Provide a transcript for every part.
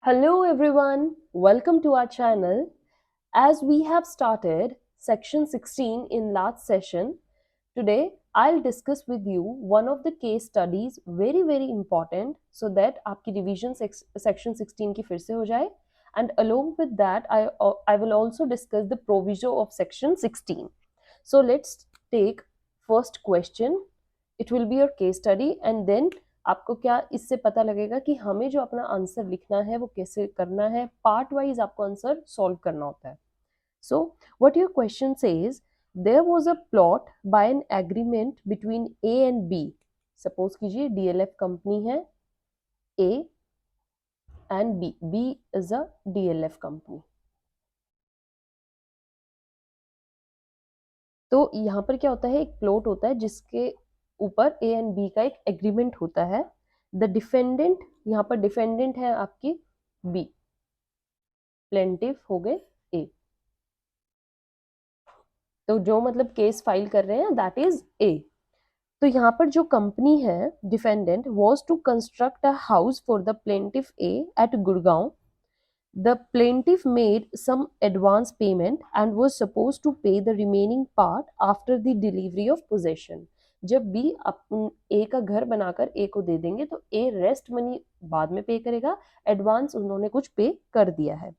Hello everyone, welcome to our channel. As we have started section 16 in last session, today I'll discuss with you one of the case studies very important so that आपकी revision section 16 की फिर से हो जाए, and along with that I will also discuss the proviso of section 16. So let's take first question. It will be your case study and then आपको क्या इससे पता लगेगा कि हमें जो अपना आंसर लिखना है वो कैसे करना है, पार्ट वाइज आपको आंसर सॉल्व करना होता है. So what your question says, there was a plot by an agreement between A and B. Suppose कीजिए डीएलएफ कंपनी है A and B is a DLF company. तो यहाँ पर क्या होता है, एक प्लॉट होता है जिसके ऊपर ए एंड बी का एक एग्रीमेंट होता है. द डिफेंडेंट, यहाँ पर डिफेंडेंट है आपकी बी, प्लेंटिफ हो गए ए. तो जो मतलब केस फाइल कर रहे हैं दैट इज ए. तो यहाँ पर जो कंपनी है defendant was to construct a house for the plaintiff A at Gurgaon. The plaintiff made some advance payment and was supposed to pay the remaining part after the delivery of possession. जब भी अपन ए का घर बनाकर ए को दे देंगे तो ए rest money बाद में पे करेगा, एडवांस उन्होंने कुछ पे कर दिया है.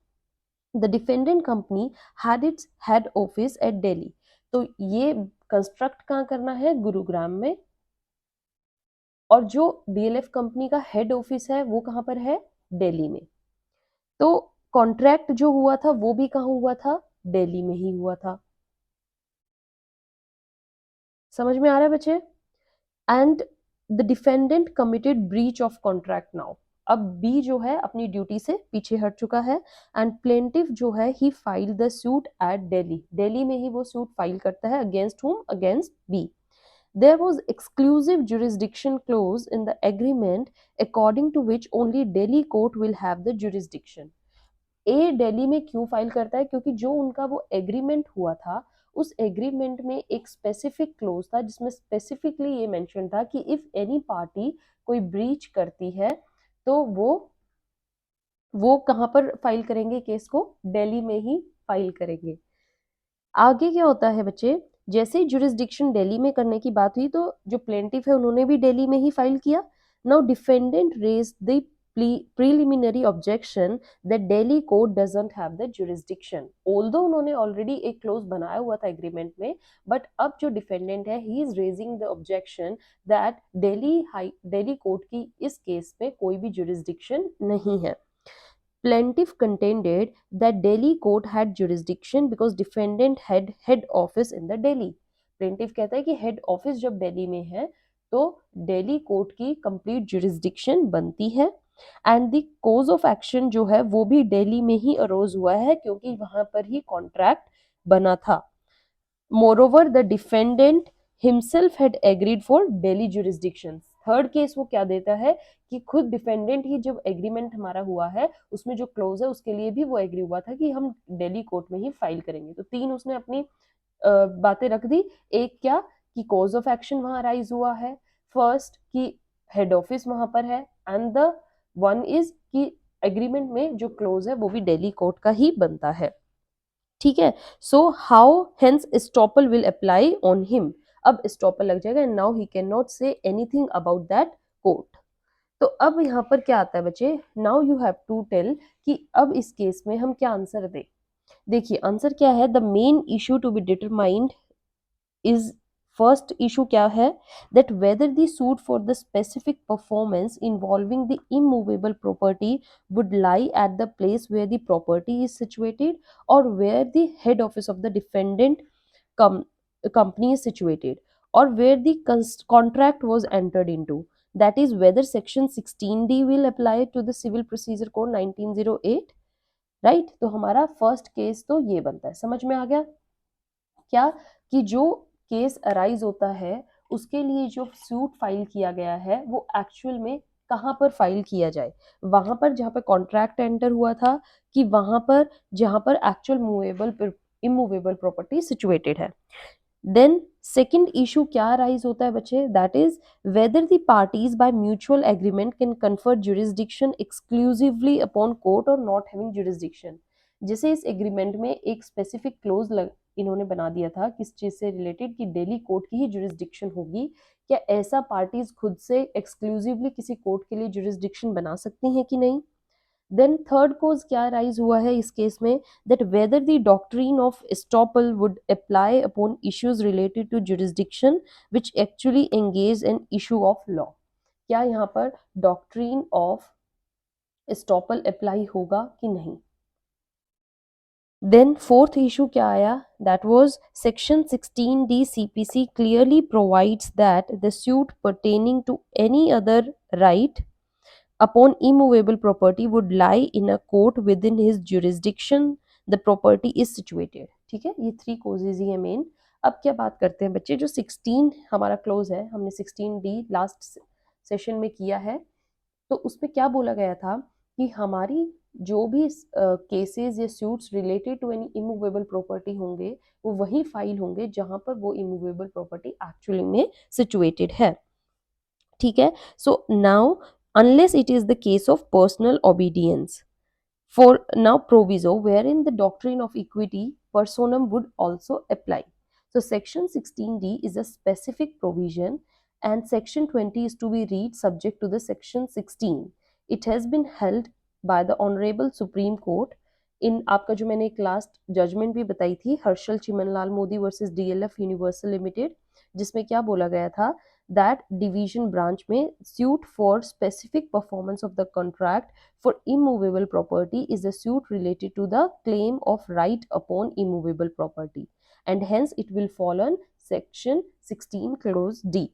The defendant company had its head office at Delhi. तो ये कंस्ट्रक्ट कहाँ करना है, गुरुग्राम में. और जो डीएलएफ कंपनी का हेड ऑफिस है वो कहाँ पर है, दिल्ली में. तो कॉन्ट्रैक्ट जो हुआ था वो भी कहाँ हुआ था, दिल्ली में ही हुआ था. समझ में आ रहा है बच्चे. And the defendant committed breach of contract now. अब बी जो है अपनी ड्यूटी से पीछे हट चुका है एंड प्लेंटिफ जो है he file the suit at Delhi. Delhi में ही वो सूट फाइल करता है against whom, against B. There was exclusive jurisdiction clause in the agreement according to which only Delhi court will have the jurisdiction. ए दिल्ली में क्यों file करता है, क्योंकि जो उनका वो एग्रीमेंट हुआ था उस एग्रीमेंट में एक स्पेसिफिक क्लोज था जिसमें स्पेसिफिकली ये मेंशन था कि इफ एनी पार्टी कोई ब्रीच करती है तो वो कहाँ पर फाइल करेंगे केस को, दिल्ली में ही फाइल करेंगे. आगे क्या होता है बच्चे, जैसे ही जुरिस्डिक्शन दिल्ली में करने की बात हुई तो जो प्लेंटिफ है उन्होंने भी दिल्ली में ही फाइल किया. Now defendant raise the preliminary objection that Delhi court doesn't have the jurisdiction. Although उन्होंने ऑलरेडी एक क्लोज बनाया हुआ था एग्रीमेंट में, बट अब जो डिफेंडेंट है he is raising the objection that Delhi court की इस केस में कोई भी जुरिस्डिक्शन नहीं है. Plaintiff contended that Delhi court had jurisdiction because defendant had head office in the Delhi. Plaintiff कहता है कि head office जब दिल्ली में है तो दिल्ली कोर्ट की कंप्लीट jurisdiction बनती है and the cause of action जो है वो भी दिल्ली में ही अरोज हुआ है क्योंकि वहां पर ही कॉन्ट्रैक्ट बना था. Moreover the defendant himself had agreed for Delhi jurisdiction. Third case वो क्या देता है कि खुद डिफेंडेंट ही जब एग्रीमेंट हमारा हुआ है उसमें जो क्लोज है उसके लिए भी वो एग्री हुआ था कि हम दिल्ली कोर्ट में ही फाइल करेंगे. तो तीन उसने अपनी बातें रख दी. एक क्या कि कॉज ऑफ एक्शन वहां राइज हुआ है, फर्स्ट कि हेड ऑफिस वहां पर है, एंड द वन इज कि एग्रीमेंट में जो क्लोज है वो भी दिल्ली कोर्ट का ही बनता है. ठीक है. So how hence estoppel will apply on him. अब एस्टॉपल लग जाएगा and now he can not say anything about that court. तो अब यहाँ पर क्या आता है बच्चे, now you have to tell कि अब इस केस में हम क्या आंसर दें. देखिए आंसर क्या है, the main issue to be determined is, first issue क्या है, that whether the suit for the specific performance involving the immovable property would lie at the place where the property is situated or where the head office of the defendant company is situated or where the contract was entered into. That is whether section 16D will apply to the civil procedure code 1908. Right. तो हमारा first case तो ये बनता है. समझ में आ गया क्या कि जो केस अराइज होता है उसके लिए जो सूट फाइल किया गया है वो एक्चुअल में कहाँ पर फाइल किया जाए, वहां पर जहाँ पर कॉन्ट्रैक्ट एंटर हुआ था कि वहां पर जहाँ पर actual movable immovable property situated है. देन सेकेंड इशू क्या राइज होता है बच्चे, that is whether the parties bye mutual agreement can confer jurisdiction exclusively upon court और नॉट हैविंग जुरिस्डिक्शन। जैसे इस एग्रीमेंट में एक स्पेसिफिक क्लोज इन्होंने बना दिया था किस चीज से रिलेटेड, कि दिल्ली कोर्ट की ही जुरिस्डिक्शन होगी। क्या ऐसा पार्टीज खुद से एक्सक्लूसिवली किसी कोर्ट के लिए जुरिस्डिक्शन बना सकती हैं कि नहीं? देन थर्ड कोज क्या राइज हुआ है इस केस में, that whether the doctrine of estoppel would apply upon issues related to jurisdiction which actually engage in issue of law. क्या यहाँ पर डॉक्ट्रिन ऑफ एस्टॉपल अप्लाई होगा कि नहीं? देन फोर्थ इशू क्या आया, that was section 16D CPC clearly provides that the suit pertaining to any other right upon immovable property would lie in a court within his jurisdiction the property is situated। ठीक है, ये three causes ही है main. अब क्या बात करते हैं बच्चे, जो 16 हमारा क्लोज है, हमने 16D लास्ट सेशन में किया है, तो उसमें क्या बोला गया था कि हमारी जो भी केसेस या suits related to any immovable property होंगे वो वही फाइल होंगे जहां पर वो इमूवेबल प्रॉपर्टी एक्चुअली में सिचुएटेड है। ठीक है, so now unless it is the case of personal obedience. For now proviso wherein the doctrine of equity personam would also apply. So section 16D is a specific provision and section 20 is to be read subject to the section 16. It has been held by the Honorable Supreme Court in आपका जो मैंने एक last judgement भी बताई थी Harshal Chimanlal Modi versus DLF universal limited, जिसमें क्या बोला गया था, that division branch में suit for specific performance of the contract for immovable property is a suit related to the claim of right upon immovable property and hence it will fall on section 16 clause D,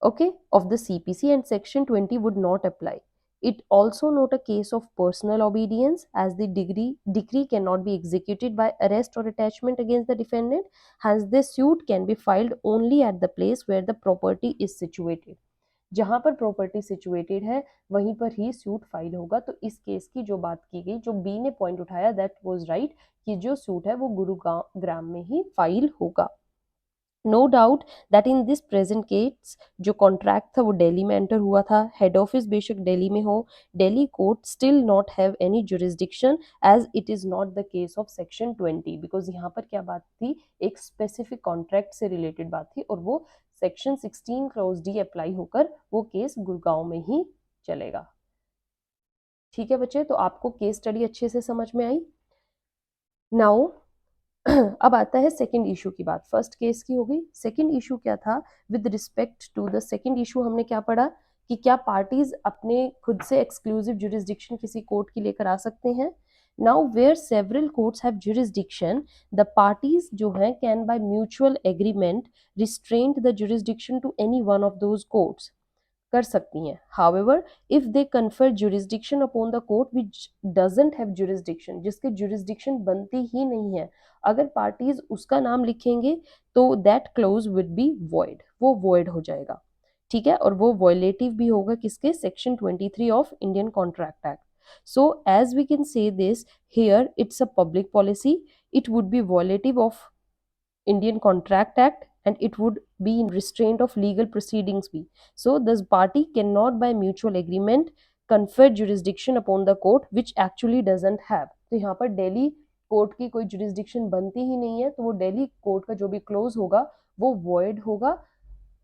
okay, of the CPC, and section 20 would not apply. It also not a case of personal obedience as the decree cannot be executed by arrest or attachment against the defendant, hence the suit can be filed only at the place where the property is situated। जहां पर property situated है वहीं पर ही suit file होगा। तो इस case की जो बात की गई, जो बी ने पॉइंट उठाया, दैट वाज राइट, कि जो सूट है वो गुरुग्राम में ही फाइल होगा। No doubt that in this present case जो कॉन्ट्रैक्ट था वो दिल्ली में एंटर हुआ था, हेड ऑफिस बेशक दिल्ली में हो, Delhi court still not have any jurisdiction as it is not the case of section 20, because यहाँ पर क्या बात थी, एक स्पेसिफिक कॉन्ट्रैक्ट से रिलेटेड बात थी और वो सेक्शन 16 क्लॉज डी अप्लाई होकर वो केस गुड़गांव में ही चलेगा। ठीक है बच्चे, तो आपको केस स्टडी अच्छे से समझ में आई। नाउ अब आता है सेकंड इशू की बात, फर्स्ट केस की हो गई, सेकंड इशू क्या था, with respect to the second issue हमने क्या पढ़ा कि क्या पार्टीज अपने खुद से एक्सक्लूसिव जुरिस्डिक्शन किसी कोर्ट की लेकर आ सकते हैं। Now where several courts have jurisdiction, the parties जो हैं can by mutual agreement restraint the jurisdiction to any one of those courts, कर सकती हैं। However if they confer jurisdiction upon the court which doesn't have jurisdiction, जिसके jurisdiction बनती ही नहीं है, अगर पार्टीज उसका नाम लिखेंगे तो that close would be void, वो वॉइड हो जाएगा। ठीक है, और वो वॉयलेटिव भी होगा किसके, section 23 of Indian contract act. So as we can say this here, it's a public policy, it would be violative of Indian Contract Act and it would be in restraint of legal proceedings भी। So this party cannot by mutual agreement confer jurisdiction upon the court which actually doesn't have। तो यहाँ पर Delhi court की कोई jurisdiction बनती ही नहीं है, तो वो दिल्ली कोर्ट का जो भी क्लोज होगा वो void होगा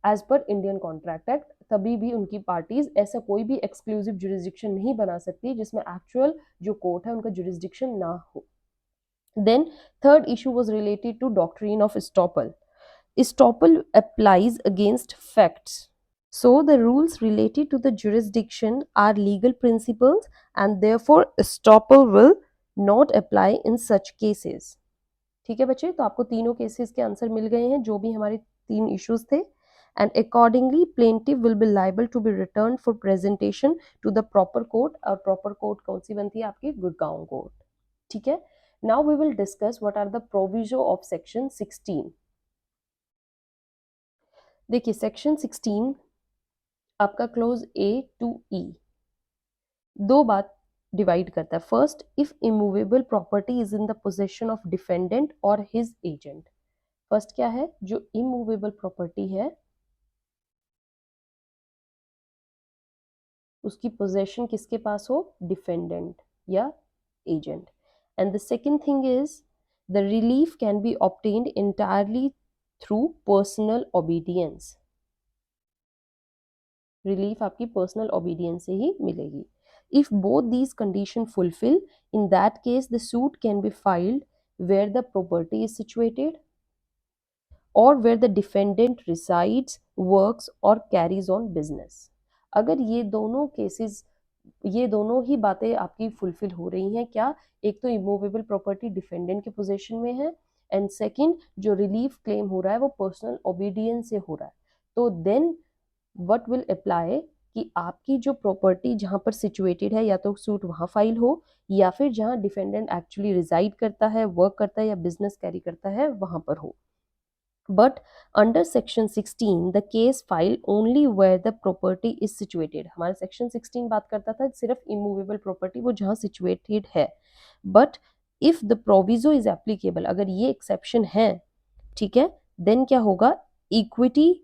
as per Indian contract act. तभी भी उनकी पार्टीज ऐसा कोई भी एक्सक्लूसिव जुरिस्डिक्शन नहीं बना सकती जिसमें एक्चुअल जो कोर्ट है उनका जुरिस्डिक्शन ना हो। Then third issue was related to doctrine of estoppel. Estoppel applies against facts. So the rules related to the jurisdiction are legal principles and therefore estoppel will not apply in such cases। ठीक है बच्चे, तो आपको तीनों cases के answer मिल गए हैं जो भी हमारे तीन इश्यूज थे, and accordingly plaintiff will be liable to be returned for presentation to the proper court। और proper court कौन सी बनती है आपकी, गुड़गांव कोर्ट। ठीक है, now we will discuss what are the proviso of section 16। देखिए सेक्शन 16 आपका क्लोज ए टू ई दो बात डिवाइड करता है। First, if immovable property is in the possession of defendant और हिज एजेंट। फर्स्ट क्या है, जो इमूवेबल प्रॉपर्टी है उसकी पोजेशन किसके पास हो, डिफेंडेंट या agent. And the second thing is the relief can be obtained entirely through personal obedience. Relief आपकी पर्सनल ओबीडियंस से ही मिलेगी. If both these condition fulfil, in that case the suit can be filed where the property is situated or where the defendant resides, works or carries on business. अगर ये दोनों cases, ये दोनों ही बातें आपकी fulfil हो रही हैं, क्या, एक तो इमूवेबल प्रॉपर्टी डिफेंडेंट के पोजीशन में है एंड सेकंड जो रिलीफ क्लेम हो रहा है वो पर्सनल ओबीडियंस से हो रहा है, तो देन व्हाट विल अप्लाई कि आपकी जो प्रॉपर्टी जहां पर सिचुएटेड है या तो सूट वहां फाइल हो या फिर जहां डिफेंडेंट एक्चुअली रिजाइड करता है, वर्क करता है या बिजनेस कैरी करता है वहां पर हो. But under section 16 the case file only where the property is situated. हमारा section 16 बात करता था सिर्फ immovable property वो जहाँ situated है. But if the proviso is applicable, अगर ये exception है, ठीक है, then क्या होगा, equity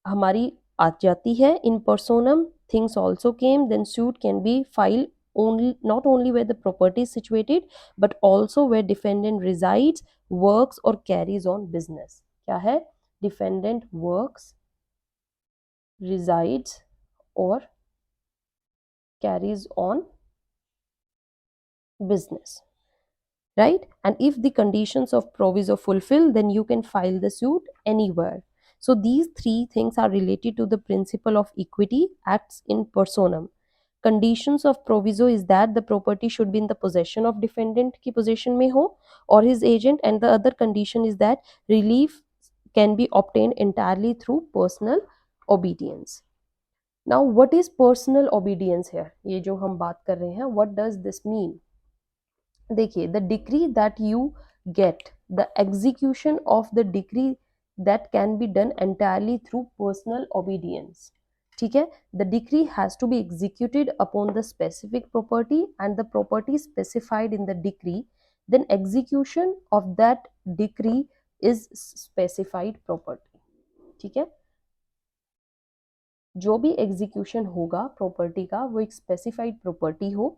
हमारी आ जाती है in personam, things also came, then suit can be filed only, not only where the property is situated but also where defendant resides, works or carries on business. क्या है, defendant works, resides or carries on business, right? And if the conditions of proviso fulfill, then you can file the suit anywhere. So these three things are related to the principle of equity acts in personam. Conditions of proviso is that the property should be in the possession of defendant की possession में हो or his agent, and the other condition is that relief can be obtained entirely through personal obedience. Now what is personal obedience here, ये जो हम बात कर रहे हैं, what does this mean? देखिए, the decree that you get, the execution of the decree that can be done entirely through personal obedience. ठीक है, the decree has to be executed upon the specific property and the property specified in the decree, then execution of that decree is specified property. ठीक है, जो भी execution होगा property का वो एक स्पेसिफाइड प्रॉपर्टी हो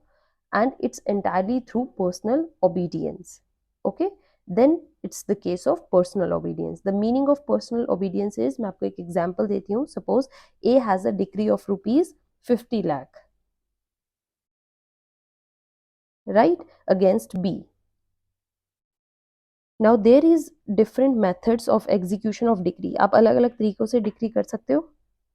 and it's entirely through personal obedience. Okay, then it's the case of personal obedience. The meaning of personal obedience is, मैं आपको एक example देती हूँ. Suppose A has a decree of rupees 50 lakh, right, against B. Now there is different methods of execution of decree. आप अलग अलग तरीकों से decree कर सकते हो.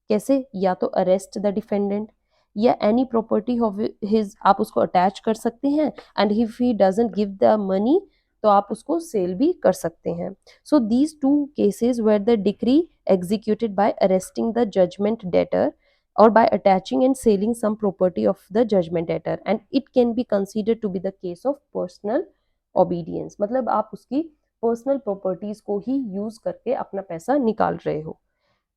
कैसे, या तो अरेस्ट द डिफेंडेंट या एनी प्रॉपर्टी ऑफ हिज आप उसको अटैच कर सकते हैं, and if he doesn't give the money तो आप उसको सेल भी कर सकते हैं. So these two cases where the decree executed by arresting the judgement debtor or by attaching and selling some property of the judgment debtor, and it can be considered to be the case of personal obedience. मतलब आप उसकी personal properties को ही use करके अपना पैसा निकाल रहे हो.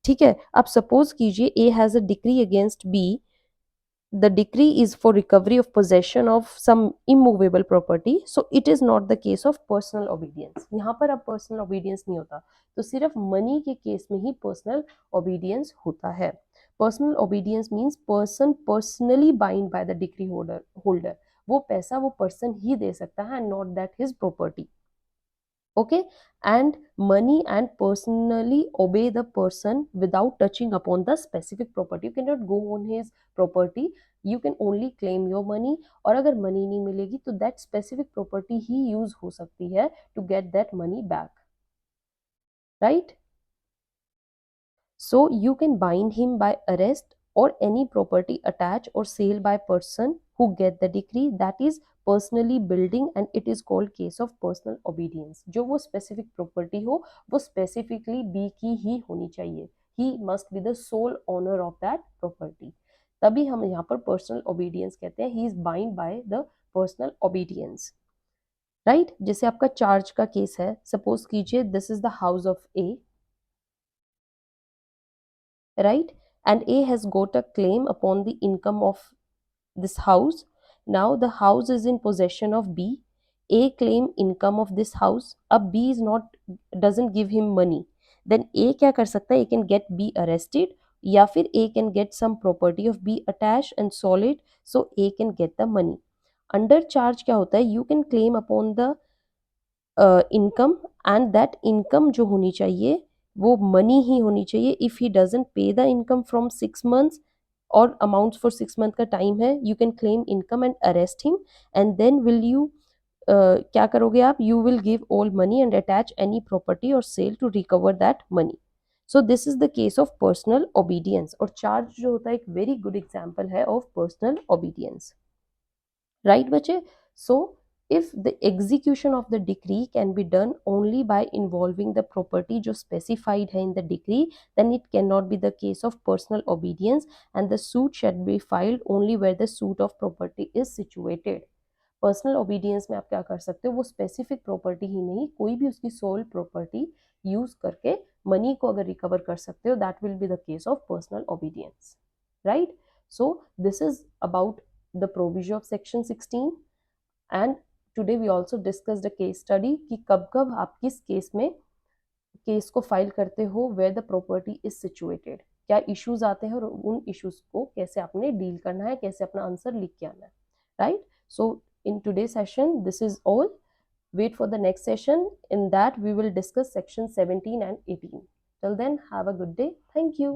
ठीक है, अब सपोज कीजिए A has a decree against B, the decree is for recovery of possession of some immovable property, so it is not the case of personal obedience. यहाँ पर अब पर्सनल ओबीडियंस नहीं होता, तो सिर्फ मनी के केस में ही पर्सनल ओबीडियंस होता है. Personal obedience means person personally bind by the decree holder. वो पैसा वो पर्सन ही दे सकता है, not that his property. Okay, and money and personally obey the person without touching upon the specific property. You cannot go on his property, you can only claim your money. और अगर money नहीं मिलेगी तो that specific property he use हो सकती है to get that money back, right? So you can bind him by arrest or any property attached or sale by person who get the decree that is personally building, and it is called case of personal obedience. जो वो specific property हो वो specifically B की ही होनी चाहिए. He must be the sole owner of that property. तभी हम यहाँ पर personal obedience कहते हैं. He is bound by the personal obedience, right? जैसे आपका charge का केस है, suppose कीजिए this is the house of A, right, and A has got a claim upon the income of this house. Now the house is in possession of B. A claim income of this house, अब B is not doesn't give him money, then A क्या कर सकता है, A can get B arrested, या फिर A can get some property of B attached and sold it, so A can get the money. Under charge क्या होता है, you can claim upon the income, and that income जो होनी चाहिए वो money ही होनी चाहिए. If he doesn't pay the income from 6 months और amounts for 6 month का time है, you can claim income and arrest him, and then will you क्या करोगे आप, you will give all money and attach any property or sale to recover that money. So this is the case of personal obedience, और charge जो होता है एक very good example है of personal obedience. Right बच्चे? So if the execution of the decree can be done only by involving the property जो specified है in the decree, then it cannot be the case of personal obedience, and the suit should be filed only where the suit of property is situated. Personal obedience में आप क्या कर सकते हो, वो specific property ही नहीं, कोई भी उसकी सोल प्रॉपर्टी यूज करके मनी को अगर रिकवर कर सकते हो, that will be the case of personal obedience. Right? So this is about the provision of section 16, and today we also discussed a case study कि कब कब आप किस केस में केस को फाइल करते हो, where the property is situated, क्या इश्यूज आते हैं और उन इश्यूज को कैसे आपने डील करना है, कैसे अपना आंसर लिख के आना है. Right? So in today's session this is all. Wait for the next session, in that we will discuss section 17 and 18. Till then, have a good day. Thank you.